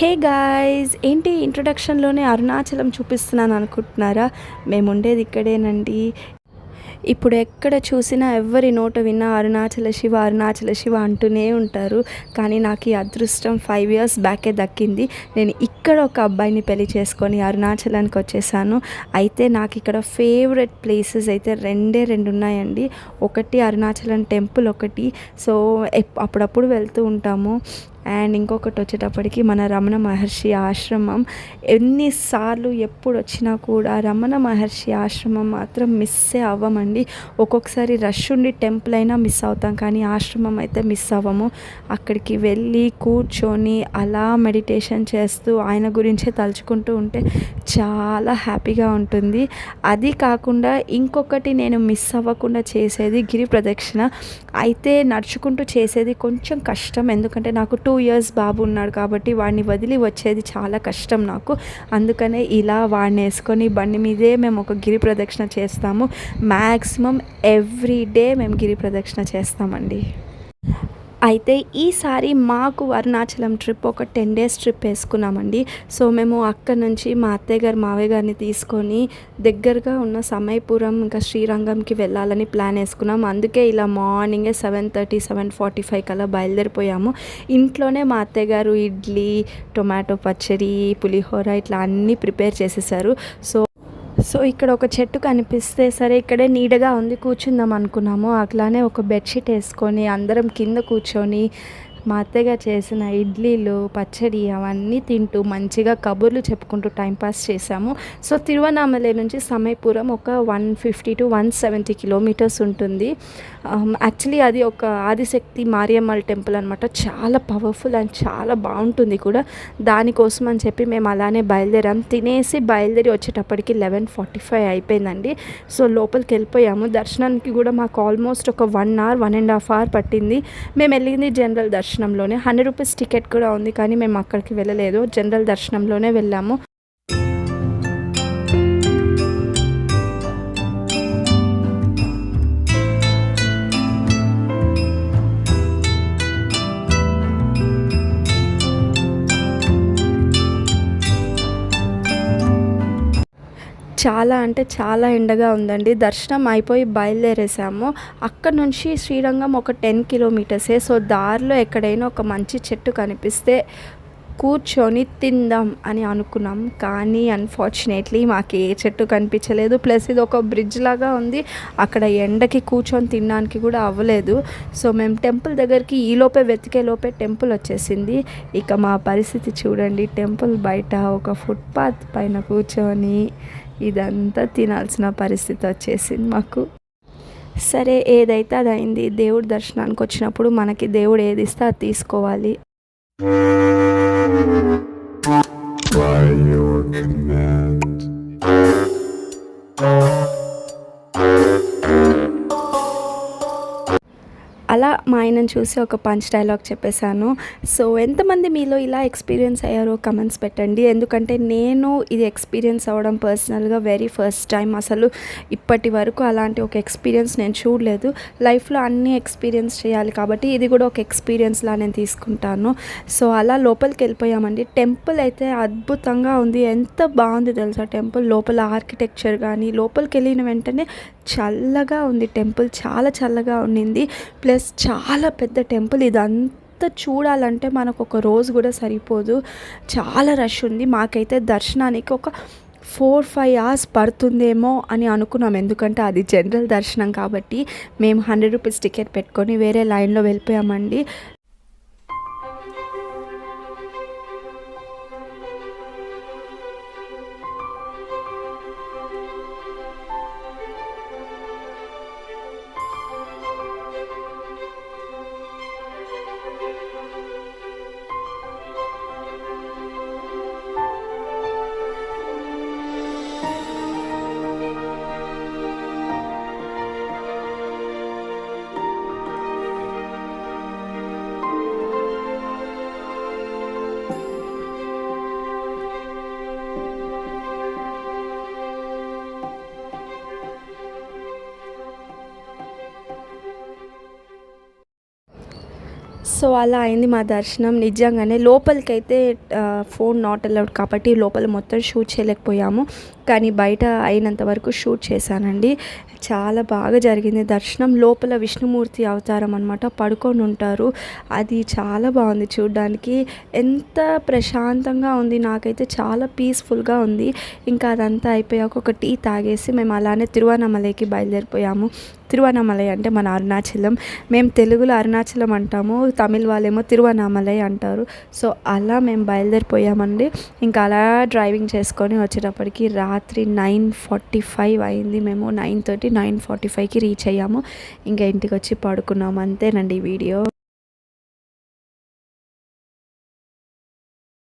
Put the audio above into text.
Hey guys, ఏంటి ఇంట్రొడక్షన్లోనే అరుణాచలం చూపిస్తున్నాను అనుకుంటున్నారా? మేము ఉండేది ఇక్కడేనండి. ఇప్పుడు ఎక్కడ చూసినా ఎవరి నోట విన్నా అరుణాచల శివ అరుణాచల శివ అంటూనే ఉంటారు. కానీ నాకు ఈ అదృష్టం 5 ఇయర్స్ బ్యాకే దక్కింది. నేను ఇక్కడ ఒక అబ్బాయిని పెళ్లి చేసుకొని అరుణాచలానికి వచ్చేసాను. అయితే నాకు ఇక్కడ ఫేవరెట్ ప్లేసెస్ అయితే రెండు ఉన్నాయండి. ఒకటి అరుణాచలం టెంపుల్ ఒకటి. సో అప్పుడప్పుడు వెళ్తూ ఉంటాము. అండ్ ఇంకొకటి వచ్చేటప్పటికి మన రమణ మహర్షి ఆశ్రమం. ఎన్నిసార్లు ఎప్పుడు వచ్చినా కూడా రమణ మహర్షి ఆశ్రమం మాత్రం మిస్సే అవ్వమండి. ఒక్కొక్కసారి రష్ ఉండి టెంపుల్ అయినా మిస్ అవుతాం, కానీ ఆశ్రమం అయితే మిస్ అవ్వము. అక్కడికి వెళ్ళి కూర్చొని అలా మెడిటేషన్ చేస్తూ ఆయన గురించే తలుచుకుంటూ ఉంటే చాలా హ్యాపీగా ఉంటుంది. అది కాకుండా ఇంకొకటి నేను మిస్ అవ్వకుండా చేసేది గిరి ప్రదక్షిణ. అయితే నడుచుకుంటూ చేసేది కొంచెం కష్టం, ఎందుకంటే నాకు 2 ఇయర్స్ బాబు ఉన్నాడు కాబట్టి వాడిని వదిలి వచ్చేది చాలా కష్టం నాకు. అందుకనే ఇలా వాడిని వేసుకొని బండి మీదే మేము ఒక గిరి ప్రదక్షిణ చేస్తాము. మ్యాక్సిమం ఎవ్రీ డే మేము గిరి ప్రదక్షిణ చేస్తామండి. అయితే ఈసారి మాకు అరుణాచలం ట్రిప్ ఒక 10 డేస్ ట్రిప్ వేసుకున్నామండి. సో మేము అక్కడ నుంచి మా అత్తయ్య గారు మావయ్య గారిని తీసుకొని దగ్గరగా ఉన్న సమయపురం ఇంకా శ్రీరంగంకి వెళ్ళాలని ప్లాన్ వేసుకున్నాం. అందుకే ఇలా మార్నింగే 7:30 7:45 కల్లా బయలుదేరిపోయాము. ఇంట్లోనే మా అత్తయ్య గారు ఇడ్లీ, టొమాటో పచ్చడి, పులిహోర ఇట్లా అన్నీ ప్రిపేర్ చేసేసారు. సో ఇక్కడ ఒక చెట్టు కనిపిస్తే సరే ఇక్కడే నీడగా ఉంది కూర్చుందాం అనుకున్నాము. అట్లానే ఒక బెడ్షీట్ వేసుకొని అందరం కింద కూర్చొని మా అత్తయ్య చేసిన ఇడ్లీలు, పచ్చడి అవన్నీ తింటూ మంచిగా కబుర్లు చెప్పుకుంటూ టైంపాస్ చేసాము. సో తిరువన్నామలై నుంచి సమయపురం ఒక 150 to 170 కిలోమీటర్స్ ఉంటుంది. యాక్చువల్లీ అది ఒక ఆదిశక్తి మారియమ్మల్ టెంపుల్ అనమాట. చాలా పవర్ఫుల్ అండ్ చాలా బాగుంటుంది కూడా. దానికోసం అని చెప్పి మేము అలానే బయలుదేరాం. తినేసి బయలుదేరి వచ్చేటప్పటికి 11:45 అయిపోయిందండి. సో లోపలికి వెళ్ళిపోయాము. దర్శనానికి కూడా మాకు ఆల్మోస్ట్ ఒక 1 hour 1.5 hour పట్టింది. మేము వెళ్ళింది జనరల్ దర్శనంలోనే. 100 రూపీస్ టికెట్ కూడా ఉంది, కానీ మేము అక్కడికి వెళ్ళలేదు, జనరల్ దర్శనంలోనే వెళ్ళాము. చాలా అంటే చాలా ఎండగా ఉందండి. దర్శనం అయిపోయి బయలుదేరేసాము. అక్కడ నుంచి శ్రీరంగం ఒక 10 కిలోమీటర్సే. సో దారిలో ఎక్కడైనా ఒక మంచి చెట్టు కనిపిస్తే కూర్చొని తిందాం అని అనుకున్నాం, కానీ అన్ఫార్చునేట్లీ మాకు ఏ చెట్టు కనిపించలేదు. ప్లస్ ఇది ఒక బ్రిడ్జ్ లాగా ఉంది, అక్కడ ఎండకి కూర్చొని తినడానికి కూడా అవ్వలేదు. సో మేము టెంపుల్ దగ్గరికి ఈలోపే వెతికే లోపే టెంపుల్ వచ్చేసింది. ఇక మా పరిస్థితి చూడండి. టెంపుల్ బయట ఒక ఫుట్పాత్ పైన కూర్చొని ఇదంతా తినాల్సిన పరిస్థితి వచ్చేసింది మాకు. సరే, ఏదైతే అది అయింది. దేవుడి దర్శనానికి వచ్చినప్పుడు మనకి దేవుడు ఏది ఇస్తే అది తీసుకోవాలి. By your command. అలా మా ఆయనను చూసి ఒక పంచ్ డైలాగ్ చెప్పేశాను. సో ఎంతమంది మీలో ఇలా ఎక్స్పీరియన్స్ అయ్యారో కమెంట్స్ పెట్టండి. ఎందుకంటే నేను ఇది ఎక్స్పీరియన్స్ అవ్వడం పర్సనల్గా వెరీ ఫస్ట్ టైం. అసలు ఇప్పటి వరకు అలాంటి ఒక ఎక్స్పీరియన్స్ నేను చూడలేదు. లైఫ్లో అన్నీ ఎక్స్పీరియన్స్ చేయాలి కాబట్టి ఇది కూడా ఒక ఎక్స్పీరియన్స్లా నేను తీసుకుంటాను. సో అలా లోపలికి వెళ్ళిపోయామండి. టెంపుల్ అయితే అద్భుతంగా ఉంది. ఎంత బాగుంది తెలుసా టెంపుల్. లోపల ఆర్కిటెక్చర్ కానీ, లోపలికి వెళ్ళిన వెంటనే చల్లగా ఉంది టెంపుల్, చాలా చల్లగా ఉండింది. ప్లస్ చాలా పెద్ద టెంపుల్. ఇదంతా చూడాలంటే మనకు ఒక రోజు కూడా సరిపోదు, చాలా రష్ ఉంది. మాకైతే దర్శనానికి ఒక 4-5 hours పడుతుందేమో అని అనుకున్నాం, ఎందుకంటే అది జనరల్ దర్శనం కాబట్టి. మేము 100 రూపీస్ టికెట్ పెట్టుకొని వేరే లైన్లో వెళ్ళిపోయామండి. సో అలా అయింది మా దర్శనం. నిజంగానే లోపలికైతే ఫోన్ నాట్ అలౌడ్ కాబట్టి లోపల మొత్తం షూట్ చేయలేకపోయాము. కానీ బయట అయినంత వరకు షూట్ చేశానండి. చాలా బాగా జరిగింది దర్శనం. లోపల విష్ణుమూర్తి అవతారం అనమాట, పడుకొని ఉంటారు. అది చాలా బాగుంది చూడ్డానికి. ఎంత ప్రశాంతంగా ఉంది, నాకైతే చాలా పీస్ఫుల్గా ఉంది. ఇంకా అదంతా అయిపోయాక ఒక టీ తాగేసి మేము అలానే తిరువన్నమలైకి బయలుదేరిపోయాము. తిరువన్నమలై అంటే మన అరుణాచలం. మేము తెలుగులో అరుణాచలం అంటాము, తమిళ్ వాళ్ళేమో తిరువన్నామలై అంటారు. సో అలా మేము బయలుదేరిపోయామండి. ఇంకా అలా డ్రైవింగ్ చేసుకొని వచ్చేటప్పటికి రాత్రి 9:45 అయింది. మేము 9:30 9:45కి రీచ్ అయ్యాము. ఇంకా ఇంటికి వచ్చి పడుకున్నాము. అంతేనండి ఈ వీడియో.